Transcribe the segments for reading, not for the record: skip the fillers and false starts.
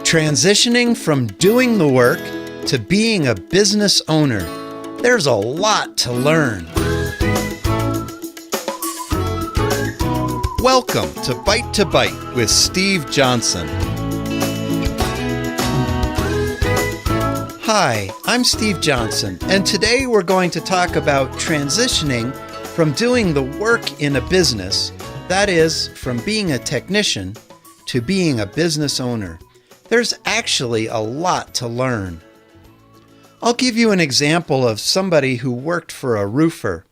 Transitioning from doing the work to being a business owner. There's a lot to learn. Welcome to Bite with Steve Johnsen. Hi, I'm Steve Johnsen, and today we're going to talk about transitioning from doing the work in a business, that is, from being a technician to being a business owner. There's actually a lot to learn. I'll give you an example of somebody who worked for a roofer.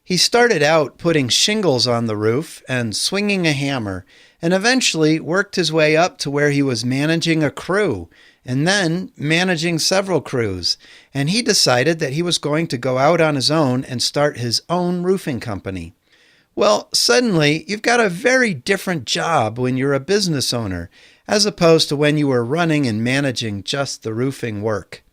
He started out putting shingles on the roof and swinging a hammer, and eventually worked his way up to where he was managing a crew, and then managing several crews. And he decided that he was going to go out on his own and start his own roofing company. Well, suddenly you've got a very different job when you're a business owner, as opposed to when you were running and managing just the roofing work.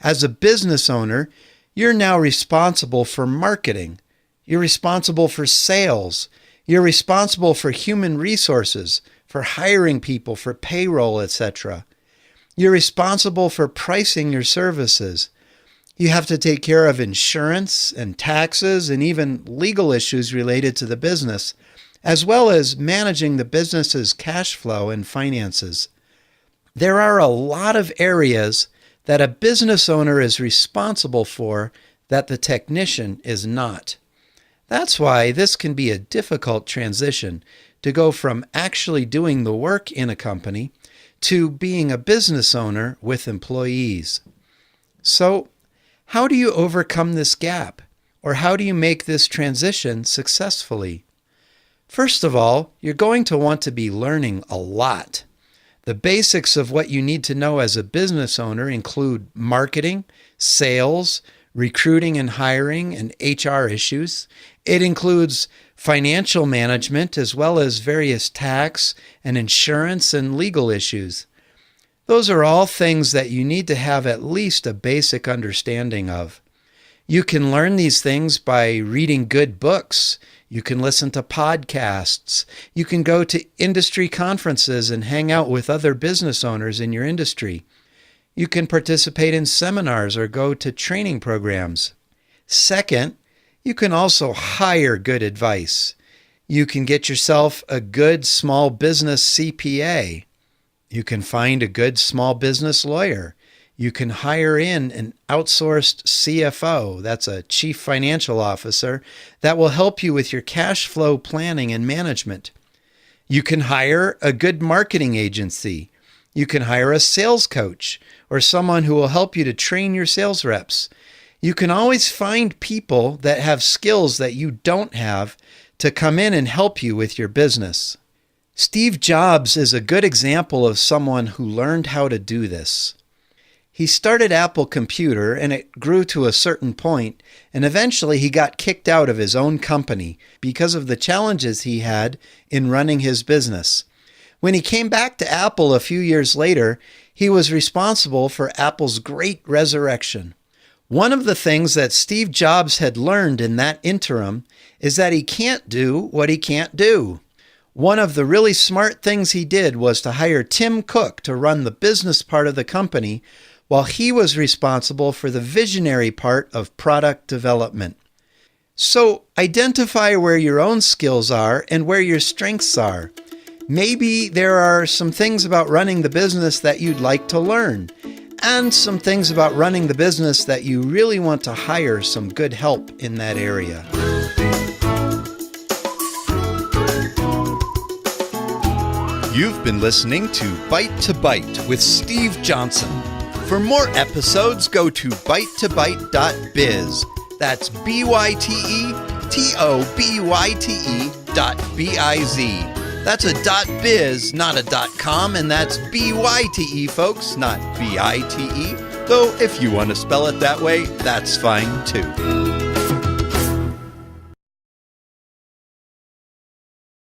As a business owner, you're now responsible for marketing. You're responsible for sales. You're responsible for human resources, for hiring people, for payroll, etc. You're responsible for pricing your services. You have to take care of insurance and taxes and even legal issues related to the business, as well as managing the business's cash flow and finances. There are a lot of areas that a business owner is responsible for that the technician is not. That's why this can be a difficult transition to go from actually doing the work in a company to being a business owner with employees. So, how do you overcome this gap? Or how do you make this transition successfully? First of all, you're going to want to be learning a lot. The basics of what you need to know as a business owner include marketing, sales, recruiting and hiring, and HR issues. It includes financial management as well as various tax and insurance and legal issues. Those are all things that you need to have at least a basic understanding of. You can learn these things by reading good books. You can listen to podcasts. You can go to industry conferences and hang out with other business owners in your industry. You can participate in seminars or go to training programs. Second, you can also hire good advice. You can get yourself a good small business CPA. You can find a good small business lawyer. You can hire in an outsourced CFO, that's a chief financial officer, that will help you with your cash flow planning and management. You can hire a good marketing agency. You can hire a sales coach or someone who will help you to train your sales reps. You can always find people that have skills that you don't have to come in and help you with your business. Steve Jobs is a good example of someone who learned how to do this. He started Apple Computer and it grew to a certain point, and eventually he got kicked out of his own company because of the challenges he had in running his business. When he came back to Apple a few years later, he was responsible for Apple's great resurrection. One of the things that Steve Jobs had learned in that interim is that he can't do what he can't do. One of the really smart things he did was to hire Tim Cook to run the business part of the company while he was responsible for the visionary part of product development. So identify where your own skills are and where your strengths are. Maybe there are some things about running the business that you'd like to learn, and some things about running the business that you really want to hire some good help in that area. You've been listening to Bite with Steve Johnsen. For more episodes, go to bitetobyte.biz. That's BYTETOBYTE.biz. That's a .biz, not a .com, and that's BYTE, folks, not BITE. Though if you want to spell it that way, that's fine too.